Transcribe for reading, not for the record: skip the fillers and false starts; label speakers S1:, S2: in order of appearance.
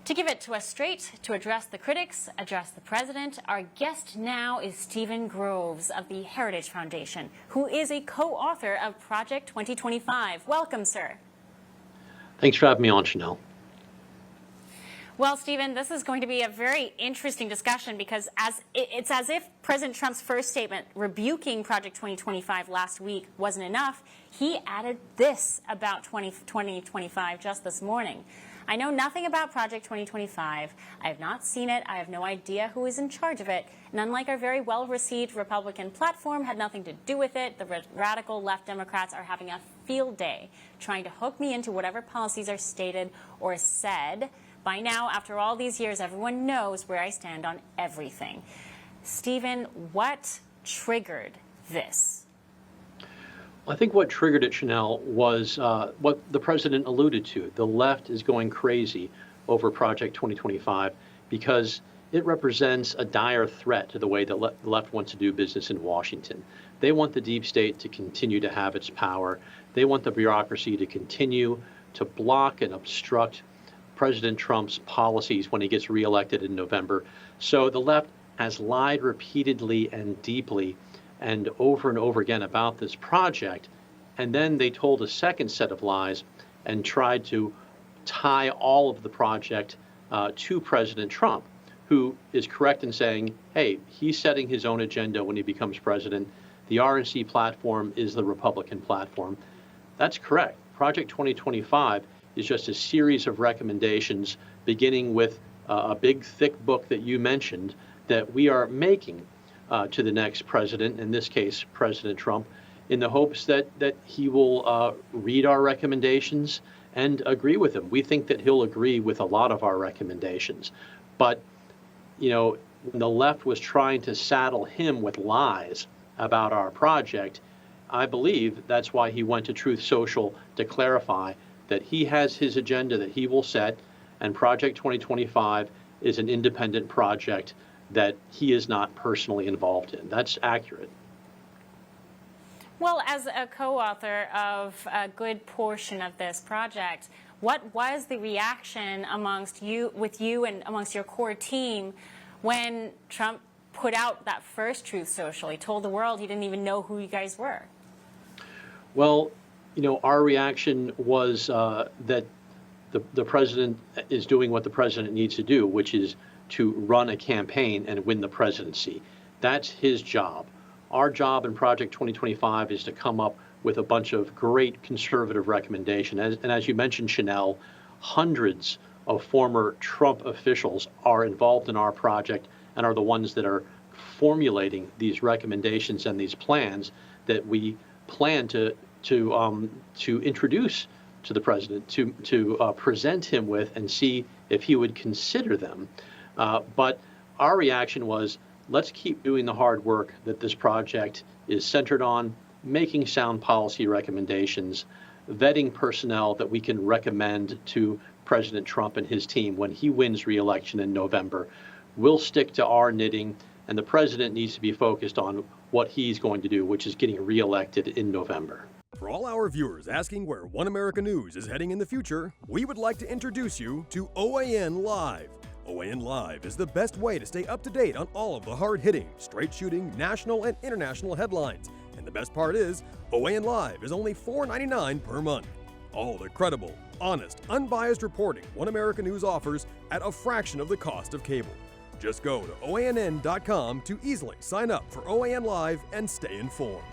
S1: To give it to us straight, to address the critics, address the president, our guest now is Stephen Groves of the Heritage Foundation, who is a co-author of Project 2025. Welcome, sir.
S2: Thanks for having me on, Chanel.
S1: Well, Stephen, this is going to be a very interesting discussion because it's as if President Trump's first statement rebuking Project 2025 last week wasn't enough. He added this about 2025 just this morning. I know nothing about Project 2025. I have not seen it. I have no idea who is in charge of it. And unlike our very well-received Republican platform, had nothing to do with it. The radical left Democrats are having a field day trying to hook me into whatever policies are stated or said. By now, after all these years, everyone knows where I stand on everything. Stephen, what triggered this?
S2: Well, I think what triggered it, Chanel, was what the president alluded to. The left is going crazy over Project 2025 because it represents a dire threat to the way the left wants to do business in Washington. They want the deep state to continue to have its power. They want the bureaucracy to continue to block and obstruct President Trump's policies when he gets reelected in November. So the left has lied repeatedly and deeply and over again about this project. And then they told a second set of lies and tried to tie all of the project to President Trump, who is correct in saying, hey, he's setting his own agenda when he becomes president. The RNC platform is the Republican platform. That's correct. Project 2025 is just a series of recommendations, beginning with a big, thick book that you mentioned that we are making to the next president, in this case, President Trump, in the hopes that he will read our recommendations and agree with them. We think that he'll agree with a lot of our recommendations. But, you know, when the left was trying to saddle him with lies about our project, I believe that's why he went to Truth Social to clarify that he has his agenda that he will set, and Project 2025 is an independent project that he is not personally involved in. That's accurate.
S1: Well, as a co-author of a good portion of this project, what was the reaction with you and amongst your core team when Trump put out that first Truth Social? He told the world he didn't even know who you guys were.
S2: Well, you know, our reaction was that the president is doing what the president needs to do, which is to run a campaign and win the presidency. That's his job. Our job in Project 2025 is to come up with a bunch of great conservative recommendations. And as you mentioned, Chanel, hundreds of former Trump officials are involved in our project and are the ones that are formulating these recommendations and these plans that we plan to introduce to the president, to present him with and see if he would consider them. But our reaction was, let's keep doing the hard work that this project is centered on, making sound policy recommendations, vetting personnel that we can recommend to President Trump and his team when he wins re-election in November. We'll stick to our knitting, and the president needs to be focused on what he's going to do, which is getting re-elected in November.
S3: For all our viewers asking where One America News is heading in the future, we would like to introduce you to OAN Live. OAN Live is the best way to stay up to date on all of the hard-hitting, straight-shooting, national and international headlines. And the best part is, OAN Live is only $4.99 per month. All the credible, honest, unbiased reporting One America News offers at a fraction of the cost of cable. Just go to OANN.com to easily sign up for OAN Live and stay informed.